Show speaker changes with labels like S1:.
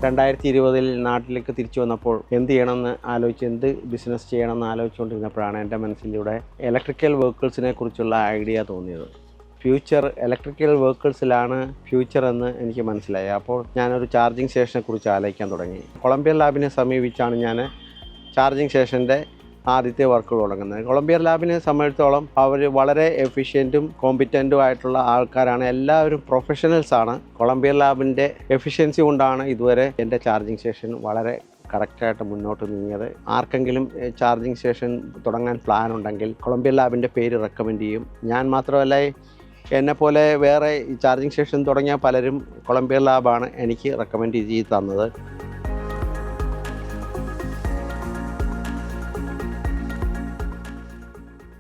S1: 2020 നാട്ടിലേക്ക് തിരിച്ചു വന്നപ്പോൾ എന്ത് ചെയ്യണമെന്ന് ആലോചിച്ച് എന്ത് ബിസിനസ് ചെയ്യണമെന്ന് ആലോചിച്ചുകൊണ്ടിരുന്നപ്പോഴാണ് എൻ്റെ മനസ്സിലൂടെ ഇലക്ട്രിക്കൽ വെഹിക്കിൾസിനെ കുറിച്ചുള്ള ഐഡിയ തോന്നിയത്. ഇലക്ട്രിക്കൽ വെഹിക്കിൾസിലാണ് ഫ്യൂച്ചർ എന്ന് എനിക്ക് മനസ്സിലായി. അപ്പോൾ ഞാനൊരു ചാർജിങ് സ്റ്റേഷനെ കുറിച്ച് ആലോചിക്കാൻ തുടങ്ങി. കൊളംബിയ ലാബിനെ സമീപിച്ചാണ് ഞാൻ ചാർജിങ് സ്റ്റേഷൻ്റെ ആദ്യത്തെ വർക്കുകൾ തുടങ്ങുന്നത്. കൊളംബിയ ലാബിനെ സംബന്ധിച്ചിടത്തോളം അവർ വളരെ എഫിഷ്യൻറ്റും കോമ്പിറ്റൻറ്റും ആയിട്ടുള്ള ആൾക്കാരാണ്. എല്ലാവരും പ്രൊഫഷണൽസാണ്. കൊളംബിയ ലാബിൻ്റെ എഫിഷ്യൻസി കൊണ്ടാണ് ഇതുവരെ എൻ്റെ ചാർജിങ് സ്റ്റേഷൻ വളരെ കറക്റ്റായിട്ട് മുന്നോട്ട് നീങ്ങിയത്. ആർക്കെങ്കിലും ചാർജിങ് സ്റ്റേഷൻ തുടങ്ങാൻ പ്ലാൻ ഉണ്ടെങ്കിൽ കൊളംബിയ ലാബിൻ്റെ പേര് റെക്കമെൻഡ് ചെയ്യും. ഞാൻ മാത്രമല്ല, എന്നെപ്പോലെ വേറെ ചാർജിങ് സ്റ്റേഷൻ തുടങ്ങിയ പലരും കൊളംബിയ ലാബാണ് എനിക്ക് റെക്കമെൻഡ് ചെയ്ത് തന്നത്.